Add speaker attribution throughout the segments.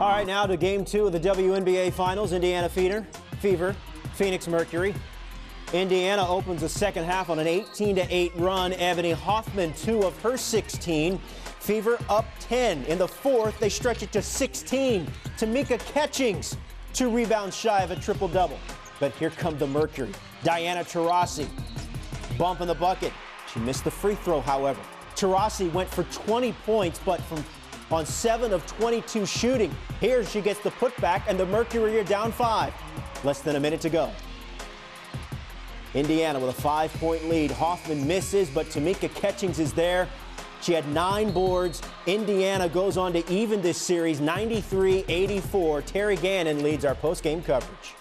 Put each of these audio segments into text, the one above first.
Speaker 1: All right, now to game 2 of the WNBA Finals. Indiana Fever, Phoenix Mercury. Indiana opens the second half on an 18-8 run. Ebony Hoffman, 2 of her 16. Fever up 10. In the fourth, they stretch it to 16. Tamika Catchings, 2 rebounds shy of a triple-double. But here come the Mercury. Diana Taurasi, bump in the bucket. She missed the free throw, however. Taurasi went for 20 points, but on 7 of 22 shooting. Here she gets the putback, and the Mercury are down 5. Less than a minute to go. Indiana with a 5-point lead. Hoffman misses, but Tamika Catchings is there. She had 9 boards. Indiana goes on to even this series 93-84. Terry Gannon leads our post-game coverage.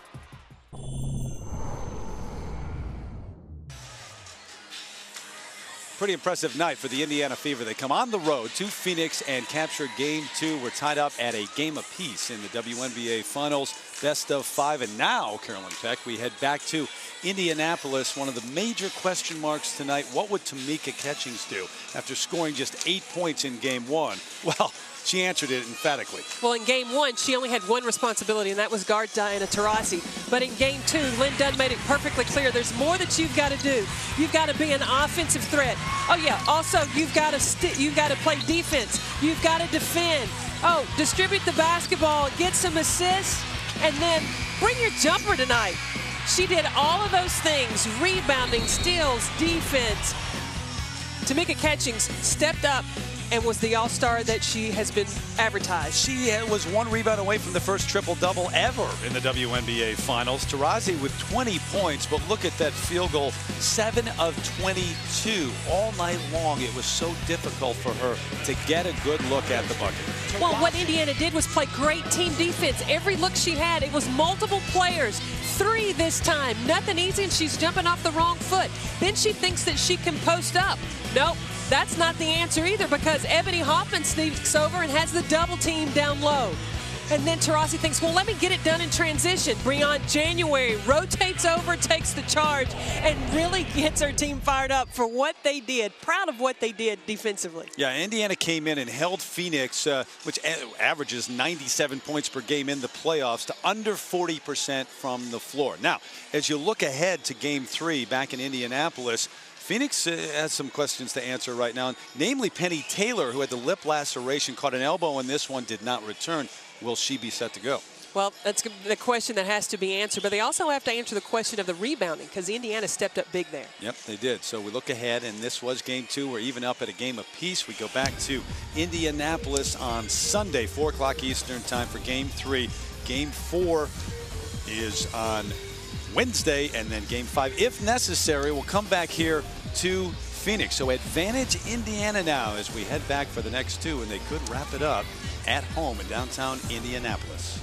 Speaker 2: Pretty impressive night for the Indiana Fever. They come on the road to Phoenix and capture game 2. We're tied up at a game apiece in the WNBA Finals, best of 5. And now, Carolyn Peck, we head back to Indianapolis. One of the major question marks tonight, what would Tamika Catchings do after scoring just 8 points in game 1? Well, she answered it emphatically.
Speaker 3: Well, in game 1, she only had one responsibility, and that was guard Diana Taurasi. But in game 2, Lynn Dunn made it perfectly clear there's more that you've got to do. You've got to be an offensive threat. Oh, yeah, also, you've got to play defense. You've got to defend. Oh, distribute the basketball, get some assists, and then bring your jumper tonight. She did all of those things, rebounding, steals, defense. Tamika Catchings stepped up and was the all-star that she has been advertised.
Speaker 2: She was 1 rebound away from the first triple-double ever in the WNBA Finals. Taurasi with 20 points, but look at that field goal, 7 of 22 all night long. It was so difficult for her to get a good look at the bucket.
Speaker 3: Well, what Indiana did was play great team defense. Every look she had, it was multiple players. 3 this time, nothing easy, and she's jumping off the wrong foot. Then she thinks that she can post up. Nope. That's not the answer either, because Ebony Hoffman sneaks over and has the double team down low. And then Taurasi thinks, well, let me get it done in transition. Breon January rotates over, takes the charge, and really gets her team fired up for what they did. Proud of what they did defensively.
Speaker 2: Yeah, Indiana came in and held Phoenix, which averages 97 points per game in the playoffs, to under 40% from the floor. Now, as you look ahead to game 3 back in Indianapolis, Phoenix has some questions to answer right now, namely Penny Taylor, who had the lip laceration, caught an elbow in this one, did not return. Will she be set to go?
Speaker 3: Well, that's the question that has to be answered, but they also have to answer the question of the rebounding, because Indiana stepped up big there.
Speaker 2: Yep, they did. So we look ahead, and this was game 2. We're even up at a game apiece. We go back to Indianapolis on Sunday, 4 o'clock Eastern time for game 3. Game 4 is on Wednesday, and then game 5, if necessary, will come back here to Phoenix. So advantage Indiana now as we head back for the next 2, and they could wrap it up at home in downtown Indianapolis.